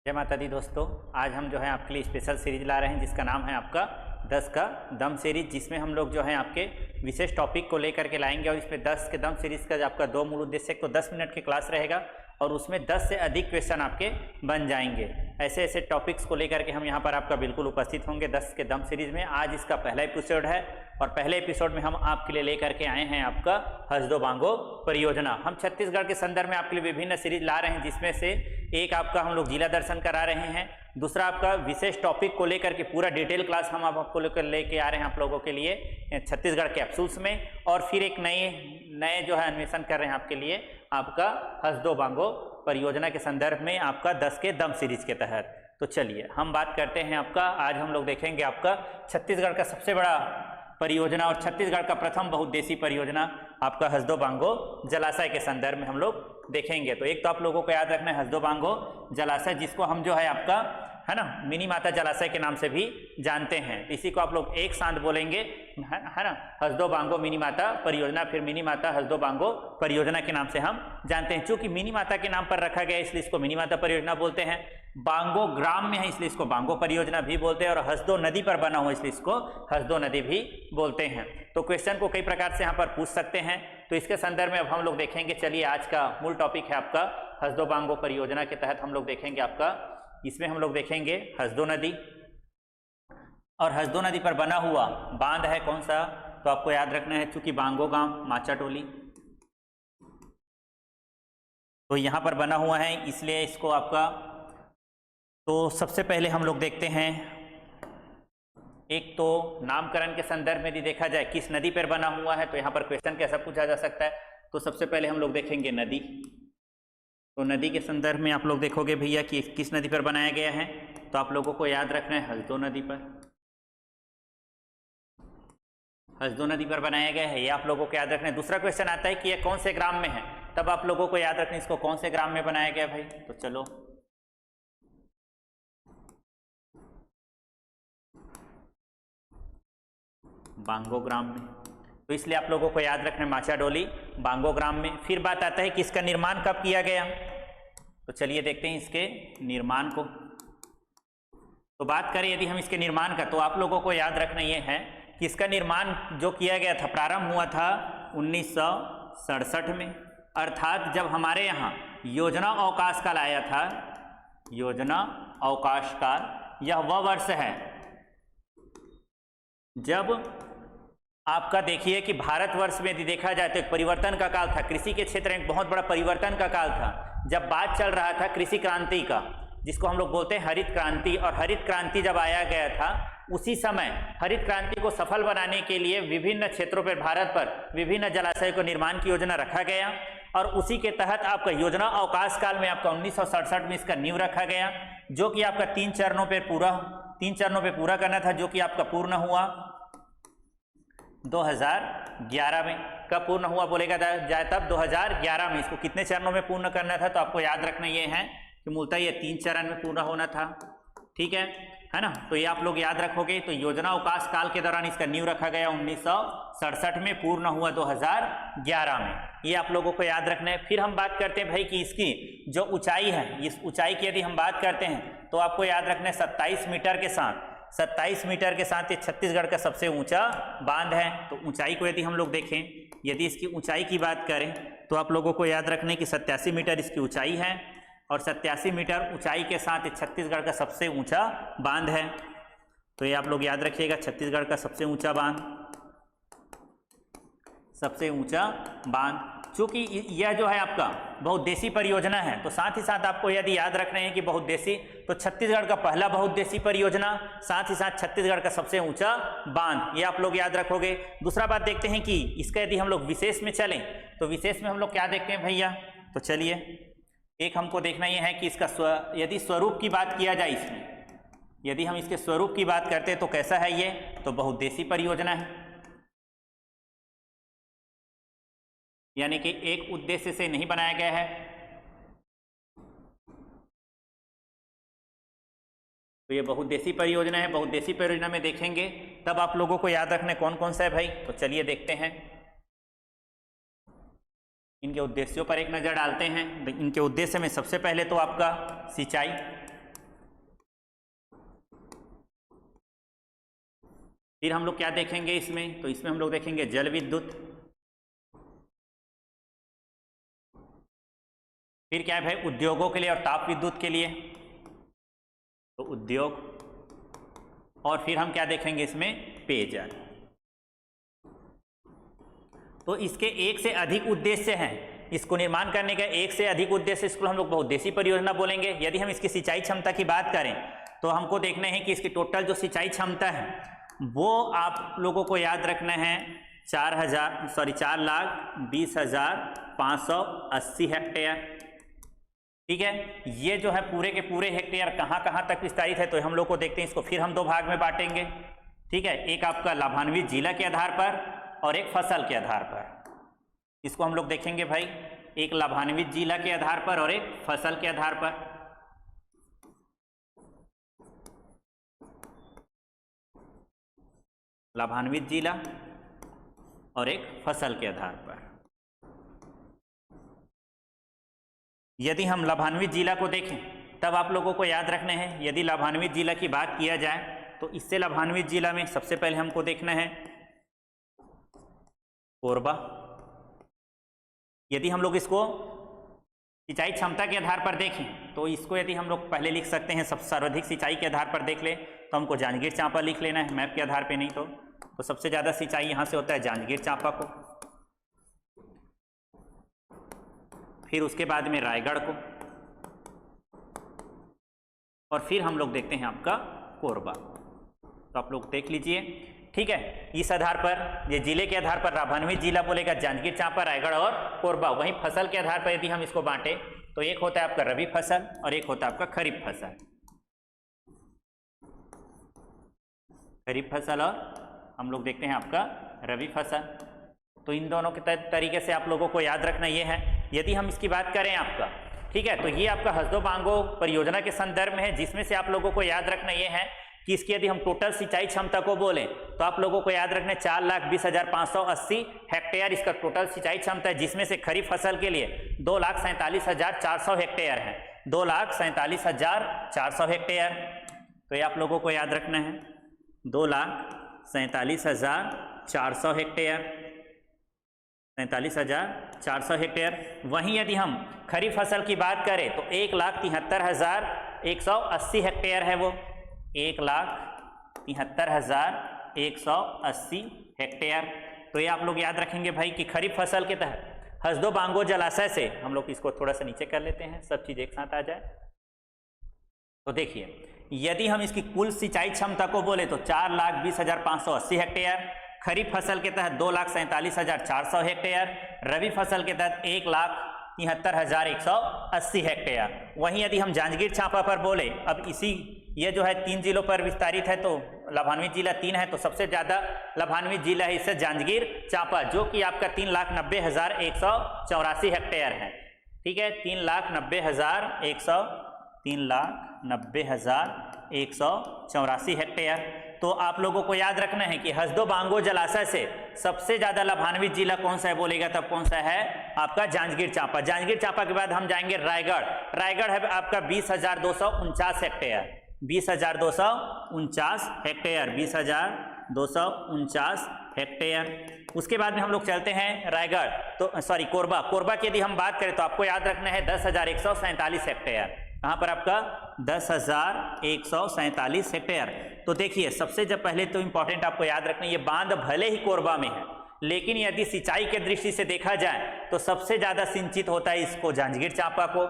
जय माता दी दोस्तों। आज हम जो है आपके लिए स्पेशल सीरीज ला रहे हैं जिसका नाम है आपका 10 का दम सीरीज, जिसमें हम लोग जो है आपके विशेष टॉपिक को लेकर के लाएंगे। और इसमें 10 के दम सीरीज का आपका दो मूल उद्देश्य, एक तो 10 मिनट की क्लास रहेगा और उसमें 10 से अधिक क्वेश्चन आपके बन जाएंगे। ऐसे ऐसे टॉपिक्स को लेकर के हम यहाँ पर आपका बिल्कुल उपस्थित होंगे 10 के दम सीरीज में। आज इसका पहला एपिसोड है और पहले एपिसोड में हम आपके लिए लेकर के आए हैं आपका हसदो बांगो परियोजना। हम छत्तीसगढ़ के संदर्भ में आपके लिए विभिन्न सीरीज ला रहे हैं, जिसमें से एक आपका हम लोग जिला दर्शन करा रहे हैं, दूसरा आपका विशेष टॉपिक को लेकर के पूरा डिटेल क्लास हम आपको लेके आ रहे हैं आप लोगों के लिए छत्तीसगढ़ कैप्सूल्स में, और फिर एक नए जो है अन्वेषण कर रहे हैं आपके लिए आपका हसदो बांगो परियोजना के संदर्भ में आपका 10 के दम सीरीज के तहत। तो चलिए हम बात करते हैं आपका, आज हम लोग देखेंगे आपका छत्तीसगढ़ का सबसे बड़ा परियोजना और छत्तीसगढ़ का प्रथम बहुउद्देशीय परियोजना आपका हसदो बांगो जलाशय के संदर्भ में हम लोग देखेंगे। तो एक तो आप लोगों को याद रखना है हसदो बांगो जलाशय, जिसको हम जो है आपका है ना मिनी माता जलाशय के नाम से भी जानते हैं। इसी को आप लोग एक साथ बोलेंगे है ना, हसदो बांगो मिनी माता परियोजना, फिर मिनी माता हसदो बांगो परियोजना के नाम से हम जानते हैं। चूंकि मिनी माता के नाम पर रखा गया इसलिए इसको मिनी माता परियोजना बोलते हैं। बांगो ग्राम में है इसलिए इसको बांगो परियोजना भी बोलते हैं, और हसदो नदी पर बना हुआ इसलिए इसको हसदो नदी भी बोलते हैं। तो क्वेश्चन को कई प्रकार से यहाँ पर पूछ सकते हैं, तो इसके संदर्भ में अब हम लोग देखेंगे। चलिए आज का मूल टॉपिक है आपका हसदो बांगो परियोजना के तहत हम लोग देखेंगे आपका, इसमें हम लोग देखेंगे हसदो नदी, और हसदो नदी पर बना हुआ बांध है कौन सा, तो आपको याद रखना है चूंकि बांगो गांव माचाटोली तो यहाँ पर बना हुआ है इसलिए इसको आपका, तो सबसे पहले हम लोग देखते हैं एक तो नामकरण के संदर्भ में यदि देखा जाए किस नदी पर बना हुआ है, तो यहाँ पर क्वेश्चन कैसा पूछा जा सकता है। तो सबसे पहले हम लोग देखेंगे नदी, तो नदी के संदर्भ में आप लोग देखोगे भैया कि किस नदी पर बनाया गया है, तो आप लोगों को याद रखना है हसदो नदी पर, हसदो नदी पर बनाया गया है, ये आप लोगों को याद रखना है। दूसरा क्वेश्चन आता है कि ये कौन से ग्राम में है, तब आप लोगों को याद रखना है इसको कौन से ग्राम में बनाया गया भाई। तो चलो बांगो ग्राम में, तो इसलिए आप लोगों को याद रखना है माचाडोली बांगो ग्राम में। फिर बात आता है कि इसका निर्माण कब किया गया, तो चलिए देखते हैं इसके निर्माण को। तो बात करें यदि हम इसके निर्माण का, तो आप लोगों को याद रखना ये है कि इसका निर्माण जो किया गया था प्रारंभ हुआ था 1967 में, अर्थात जब हमारे यहाँ योजना अवकाश काल आया था, योजना अवकाश काल यह वह वर्ष है जब आपका देखिए कि भारतवर्ष में यदि देखा जाए तो एक परिवर्तन का काल था, कृषि के क्षेत्र में एक बहुत बड़ा परिवर्तन का काल था, जब बात चल रहा था कृषि क्रांति का, जिसको हम लोग बोलते हैं हरित क्रांति। और हरित क्रांति जब आया गया था उसी समय हरित क्रांति को सफल बनाने के लिए विभिन्न क्षेत्रों पर भारत पर विभिन्न जलाशय को निर्माण की योजना रखा गया, और उसी के तहत आपका योजना अवकाश काल में आपका 1967 में इसका नींव रखा गया, जो कि आपका तीन चरणों पे पूरा करना था, जो कि आपका पूर्ण हुआ 2011 में। कब पूर्ण हुआ बोलेगा जाए तब 2011 में। इसको कितने चरणों में पूर्ण करना था, तो आपको याद रखना ये है कि मूलतः ये 3 चरण में पूर्ण होना था, ठीक है ना। तो ये आप लोग याद रखोगे। तो योजना अवकाश काल के दौरान इसका नींव रखा गया 1967 में, पूर्ण हुआ 2011 में, ये आप लोगों को याद रखना है। फिर हम बात करते हैं भाई कि इसकी जो ऊंचाई है, इस ऊंचाई की यदि हम बात करते हैं तो आपको याद रखना है 27 मीटर के साथ ये छत्तीसगढ़ का सबसे ऊंचा बांध है। तो ऊंचाई को यदि हम लोग देखें, यदि इसकी ऊंचाई की बात करें तो आप लोगों को याद रखना है कि 87 मीटर इसकी ऊंचाई है, और 87 मीटर ऊंचाई के साथ ये छत्तीसगढ़ का सबसे ऊंचा बांध है। तो ये आप लोग याद रखिएगा, छत्तीसगढ़ का सबसे ऊंचा बांध। चूंकि यह जो है आपका बहुउद्देशीय परियोजना है, तो साथ ही साथ आपको यदि याद रखना है कि बहुउद्देशीय, तो छत्तीसगढ़ का पहला बहुउद्देशीय परियोजना, साथ ही साथ छत्तीसगढ़ का सबसे ऊंचा बांध, ये आप लोग याद रखोगे। दूसरा बात देखते हैं कि इसका यदि हम लोग विशेष में चलें, तो विशेष में हम लोग क्या देखते हैं भैया, तो चलिए एक हमको देखना यह है कि इसका यदि स्वरूप की बात किया जाए, इसमें यदि हम इसके स्वरूप की बात करते हैं तो कैसा है ये, तो बहुउद्देशीय परियोजना है, यानी कि एक उद्देश्य से नहीं बनाया गया है। तो ये बहुउद्देशीय परियोजना है। बहुउद्देशीय परियोजना में देखेंगे तब आप लोगों को याद रखना कौन कौन सा है भाई। तो चलिए देखते हैं, इनके उद्देश्यों पर एक नज़र डालते हैं। इनके उद्देश्य में सबसे पहले तो आपका सिंचाई, फिर हम लोग क्या देखेंगे इसमें, तो इसमें हम लोग देखेंगे जल विद्युत। फिर क्या है भाई, उद्योगों के लिए और ताप विद्युत के लिए, तो उद्योग। और फिर हम क्या देखेंगे इसमें, पेयजल। तो इसके एक से अधिक उद्देश्य हैं, इसको निर्माण करने का एक से अधिक उद्देश्य, इसको हम लोग बहुउद्देशीय परियोजना बोलेंगे। यदि हम इसकी सिंचाई क्षमता की बात करें तो हमको देखना है कि इसकी टोटल जो सिंचाई क्षमता है वो आप लोगों को याद रखना है 4,20,580 हेक्टेयर। ठीक है, ये जो है पूरे के पूरे हेक्टेयर कहाँ कहाँ तक विस्तारित है, तो हम लोग को देखते हैं। इसको फिर हम दो भाग में बांटेंगे। ठीक है, एक आपका लाभान्वित जिला के आधार पर और एक फसल के आधार पर। इसको हम लोग देखेंगे भाई, एक लाभान्वित जिला के आधार पर और एक फसल के आधार पर। लाभान्वित जिला और एक फसल के आधार पर। यदि हम लाभान्वित जिला को देखें तब आप लोगों को याद रखना है, यदि लाभान्वित जिला की बात किया जाए तो इससे लाभान्वित जिला में सबसे पहले हमको देखना है कोरबा। यदि हम लोग इसको सिंचाई क्षमता के आधार पर देखें तो इसको यदि हम लोग पहले लिख सकते हैं, सब सर्वाधिक सिंचाई के आधार पर देख ले तो हमको जांजगीर चांपा लिख लेना है मैप के आधार पे, नहीं तो सबसे ज़्यादा सिंचाई यहाँ से होता है जांजगीर चांपा को। फिर उसके बाद में रायगढ़ को, और फिर हम लोग देखते हैं आपका कोरबा। तो आप लोग देख लीजिए। ठीक है, इस आधार पर, ये जिले के आधार पर लाभान्वित जिला बोलेगा जांजगीर चांपा, रायगढ़ और कोरबा। वहीं फसल के आधार पर यदि हम इसको बांटे तो एक होता है आपका रबी फसल और एक होता है आपका खरीफ फसल। खरीफ फसल और हम लोग देखते हैं आपका रबी फसल। तो इन दोनों के तरीके से आप लोगों को याद रखना ये है। यदि हम इसकी बात करें आपका, ठीक है, तो ये आपका हसदो बांगो परियोजना के संदर्भ में है, जिसमें से आप लोगों को याद रखना ये है कि इसकी यदि हम टोटल सिंचाई क्षमता को बोलें तो आप लोगों को याद रखना 4,20,580 हेक्टेयर इसका टोटल सिंचाई क्षमता है, जिसमें से खरीफ फसल के लिए 2,47,400 हेक्टेयर है। 2,47,400 हेक्टेयर। तो ये आप लोगों को याद रखना है 2,47,400 हेक्टेयर, 47,400 हेक्टेयर। वहीं यदि हम खरीफ फसल की बात करें तो 1,73,180 हेक्टेयर है वो, 1,73,180 हेक्टेयर। तो ये आप लोग याद रखेंगे भाई कि खरीफ फसल के तहत हसदो बांगो जलाशय से, हम लोग इसको थोड़ा सा नीचे कर लेते हैं, सब चीज एक साथ आ जाए। तो देखिए, यदि हम इसकी कुल सिंचाई क्षमता को बोले तो 4,20,580 हेक्टेयर, खरीफ फसल के तहत 2,47,400 हेक्टेयर, रबी फसल के तहत 1,73,180 हेक्टेयर। वहीं यदि हम जांजगीर चांपा पर बोले, अब इसी ये जो है 3 जिलों पर विस्तारित है, तो लाभान्वित जिला 3 है, तो सबसे ज़्यादा लाभान्वित जिला है इससे जांजगीर चांपा, जो कि आपका 3,90,184 हेक्टेयर है। ठीक है, 3,90,184 हेक्टेयर। तो आप लोगों को याद रखना है कि हसदो बांगो जलाशय से सबसे ज्यादा लाभान्वित जिला कौन सा है बोलेगा तब कौन सा है आपका जांजगीर चांपा। जांजगीर चांपा के बाद हम जाएंगे रायगढ़। रायगढ़ है आपका 20,249 हेक्टेयर, 20,249 हेक्टेयर, 20,249 हेक्टेयर। उसके बाद में हम लोग चलते हैं रायगढ़, तो सॉरी कोरबा। कोरबा की यदि हम बात करें तो आपको याद रखना है 10,147 हेक्टेयर। कहाँ पर आपका 10,147 हेक्टेयर। तो देखिए, सबसे जब पहले तो इंपॉर्टेंट आपको याद रखना, ये बांध भले ही कोरबा में है, लेकिन यदि सिंचाई के दृष्टि से देखा जाए तो सबसे ज्यादा सिंचित होता है इसको जांजगीर चांपा को,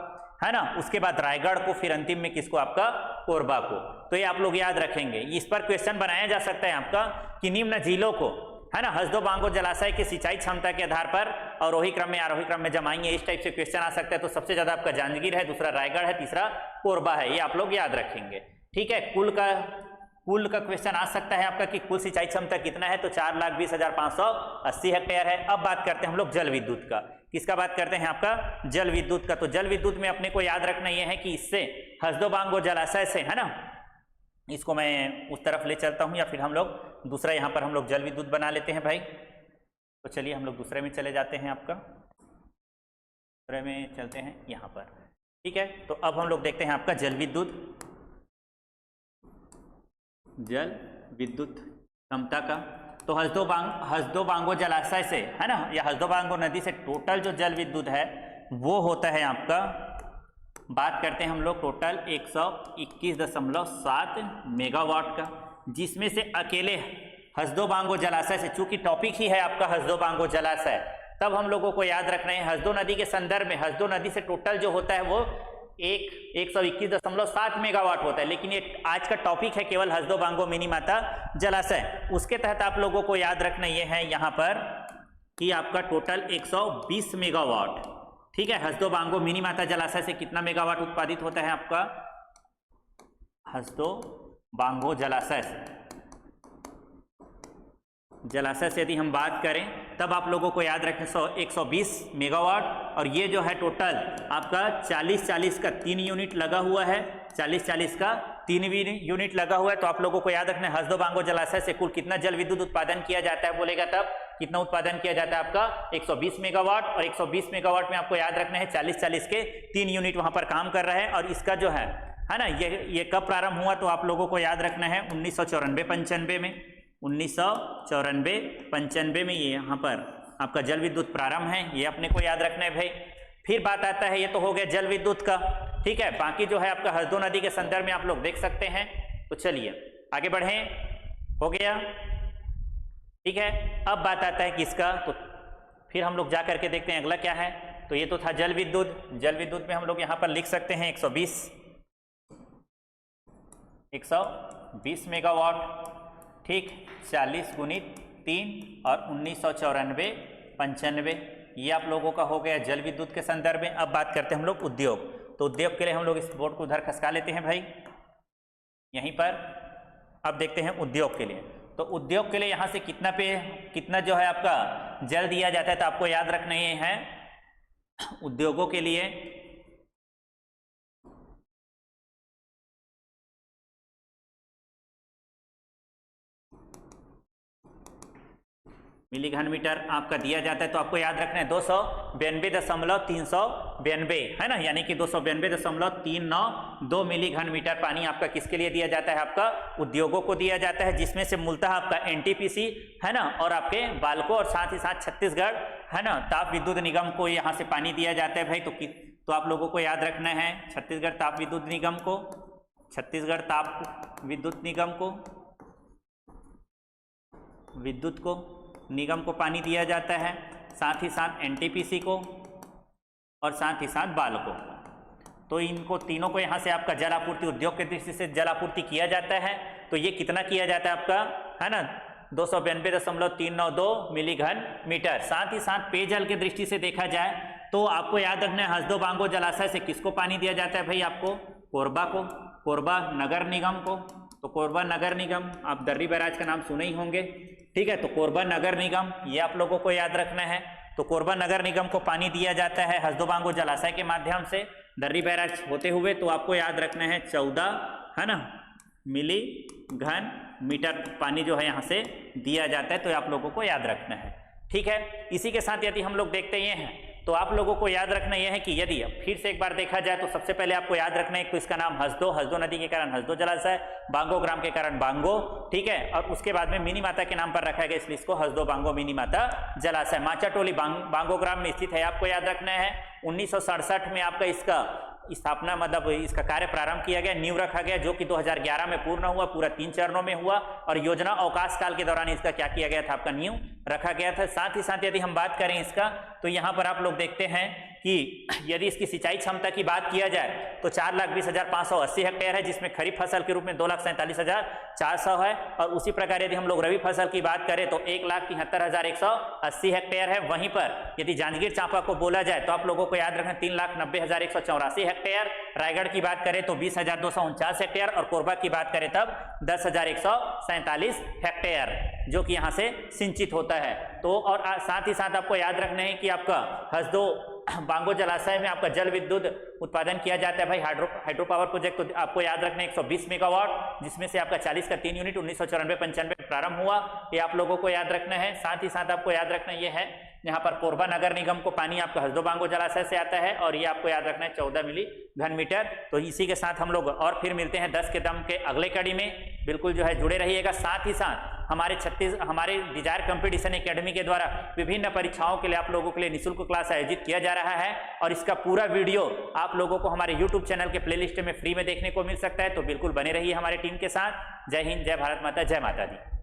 है ना, उसके बाद रायगढ़ को, फिर अंतिम में किसको आपका कोरबा को। तो ये आप लोग याद रखेंगे। इस पर क्वेश्चन बनाया जा सकता है आपका कि निम्न जिलों को, है ना, हसदो बांगो जलाशय की सिंचाई क्षमता के आधार पर अवरोही क्रम में आरोही क्रम में जमाएंगे, इस टाइप से क्वेश्चन आ सकता है। तो सबसे ज्यादा आपका जांजगीर है, दूसरा रायगढ़ है, तीसरा कोरबा है, ये आप लोग याद रखेंगे। ठीक है, कुल का क्वेश्चन आ सकता है आपका कि कुल सिंचाई क्षमता कितना है, तो 4,20,580 हेक्टेयर है। अब बात करते हैं हम लोग जल विद्युत का। किसका बात करते हैं आपका जल विद्युत का। तो जल विद्युत में अपने को याद रखना यह है कि इससे हसदो बांगो जलाशय से, है ना, इसको मैं उस तरफ ले चलता हूं, या फिर हम लोग दूसरा यहाँ पर हम लोग जल विद्युत बना लेते हैं भाई। तो चलिए हम लोग दूसरे में चले जाते हैं, आपका दूसरे में चलते हैं यहाँ पर। ठीक है, तो अब हम लोग देखते हैं आपका जल विद्युत। जल विद्युत क्षमता का। तो हसदो बांगो जलाशय से, है ना, या हसदो बांगो नदी से टोटल जो जल विद्युत है वो होता है आपका, बात करते हैं हम लोग टोटल 121.7 मेगावाट का, जिसमें से अकेले हसदो बांगो जलाशय से, चूंकि टॉपिक ही है आपका हसदो बांगो जलाशय, तब हम लोगों को याद रखना है हसदो नदी के संदर्भ में हसदो नदी से टोटल जो होता है वो 121.7 मेगावाट होता है। लेकिन ये आज का टॉपिक है केवल हसदो बांगो मिनी माता जलाशय। उसके तहत आप लोगों को याद रखना ये है यहाँ पर कि आपका टोटल 120 मेगावाट, ठीक है। हसदो बांगो मिनी माता जलाशय से कितना मेगावाट उत्पादित होता है आपका, हसदो बांगो जलाशय से यदि हम बात करें तब आप लोगों को याद रखें 120 मेगावाट, और ये जो है टोटल आपका 40-40 का 3 यूनिट लगा हुआ है, 40-40 का 3 यूनिट लगा हुआ है। तो आप लोगों को याद रखना है हसदो बांगो जलाशय से कुल कितना जल विद्युत उत्पादन किया जाता है, बोलेगा तब कितना उत्पादन किया जाता है आपका 120 मेगावाट, और 120 मेगावाट में आपको याद रखना है 40-40 के 3 यूनिट वहां पर काम कर रहे हैं। और इसका जो है ना, ये कब प्रारंभ हुआ, तो आप लोगों को याद रखना है 1994-95 में, 1994-95 में ये यहाँ पर आपका जल विद्युत प्रारंभ है, ये अपने को याद रखना है भाई। फिर बात आता है, ये तो हो गया जल विद्युत का, ठीक है। बाकी जो है आपका हसदो नदी के संदर्भ में आप लोग देख सकते हैं। तो चलिए आगे बढ़ें, हो गया, ठीक है। अब बात आता है किसका, तो फिर हम लोग जा करके देखते हैं अगला क्या है। तो ये तो था जल विद्युत। जल विद्युत में हम लोग यहाँ पर लिख सकते हैं 120 मेगावाट, ठीक, 40 गुणित 3 और 1994-95, ये आप लोगों का हो गया जल विद्युत के संदर्भ में। अब बात करते हैं हम लोग उद्योग। तो उद्योग के लिए हम लोग इस बोर्ड को उधर खसका लेते हैं भाई, यहीं पर। अब देखते हैं उद्योग के लिए। तो उद्योग के लिए यहाँ से कितना जो है आपका जल दिया जाता है, तो आपको याद रखना ये है उद्योगों के लिए मिली घन मीटर आपका दिया जाता है। तो आपको याद रखना है 292.392, है ना, यानी कि 292.392 मिली घन मीटर पानी आपका किसके लिए दिया जाता है, आपका उद्योगों को दिया जाता है, जिसमें से मूलतः आपका एनटीपीसी, है ना, और आपके बाल्को, और साथ ही साथ छत्तीसगढ़, है ना, ताप विद्युत निगम को यहाँ से पानी दिया जाता है भाई। तो आप लोगों को याद रखना है छत्तीसगढ़ ताप विद्युत निगम को, छत्तीसगढ़ ताप विद्युत निगम को पानी दिया जाता है, साथ ही साथ एनटीपीसी को, और साथ ही साथ बाल को। तो इनको तीनों को यहाँ से आपका जल आपूर्ति, उद्योग की दृष्टि से जल आपूर्ति किया जाता है। तो ये कितना किया जाता है आपका, है ना, 292.392 मिली घन मीटर। साथ ही साथ पेयजल की दृष्टि से देखा जाए तो आपको याद रखना है हसदो बांगो जलाशय से किसको पानी दिया जाता है भाई, आपको कोरबा को, कोरबा नगर निगम को। तो कोरबा नगर निगम, आप दर्री बैराज का नाम सुने ही होंगे, ठीक है। तो कोरबा नगर निगम, ये आप लोगों को याद रखना है। तो कोरबा नगर निगम को पानी दिया जाता है हसदो बांगो जलाशय के माध्यम से दर्री बैराज होते हुए। तो आपको याद रखना है 14, है ना, मिली घन मीटर पानी जो है यहाँ से दिया जाता है। तो आप लोगों को याद रखना है, ठीक है। इसी के साथ यदि हम लोग देखते हैं तो आप लोगों को याद रखना यह है कि यदि फिर से एक बार देखा जाए तो सबसे पहले आपको याद रखना है तो इसका नाम हसदो नदी के कारण हसदो जलाशय, बांगो ग्राम के कारण बांगो, ठीक है। और उसके बाद में मिनी माता के नाम पर रखा गया, इसलिए इसको हसदो बांगो मिनी माता जलाशय। माचाटोली बांगो ग्राम में स्थित है, आपको याद रखना है। 1967 में आपका इसका स्थापना, मतलब इसका कार्य प्रारंभ किया गया, नींव रखा गया, जो कि 2011 में पूर्ण हुआ, पूरा 3 चरणों में हुआ। और योजना अवकाश काल के दौरान इसका क्या किया गया था, आपका नींव रखा गया था। साथ ही साथ यदि हम बात करें इसका, तो यहाँ पर आप लोग देखते हैं कि यदि इसकी सिंचाई क्षमता की बात किया जाए तो 4,20,580 हेक्टेयर है, जिसमें खरीफ फसल के रूप में 2,47,400 है। और उसी प्रकार यदि हम लोग रबी फसल की बात करें तो 1,73,180 हेक्टेयर है। वहीं पर यदि जांजगीर चांपा को बोला जाए तो आप लोगों को याद रखना 3,90,184 हेक्टेयर। रायगढ़ की बात करें तो 20,249 हेक्टेयर, और कोरबा की बात करें तब 10,147 हेक्टेयर, जो कि यहाँ से सिंचित होता है। तो और साथ ही साथ आपको याद रखना है कि आपका हसदो बांगो जलाशय में आपका जल विद्युत उत्पादन किया जाता है भाई, हाइड्रो पावर प्रोजेक्ट। तो आपको याद रखना है 120 मेगावाट, जिसमें से आपका 40 का 3 यूनिट 1994-95 प्रारंभ हुआ, ये आप लोगों को याद रखना है। साथ ही साथ आपको याद रखना ये है, यहाँ पर कोरबा नगर निगम को पानी आपका हसदो बांगो जलाशय से आता है, और ये आपको याद रखना है 14 मिली घन मीटर। तो इसी के साथ हम लोग और फिर मिलते हैं 10 के दम के अगले कड़ी में, बिल्कुल जो है जुड़े रहिएगा। साथ ही साथ हमारे डिजायर कंपटीशन एकेडमी के द्वारा विभिन्न परीक्षाओं के लिए आप लोगों के लिए निःशुल्क क्लास आयोजित किया जा रहा है और इसका पूरा वीडियो आप लोगों को हमारे यूट्यूब चैनल के प्लेलिस्ट में फ्री में देखने को मिल सकता है। तो बिल्कुल बने रहिए हमारे टीम के साथ। जय हिंद, जय भारत माता, जय माता दी।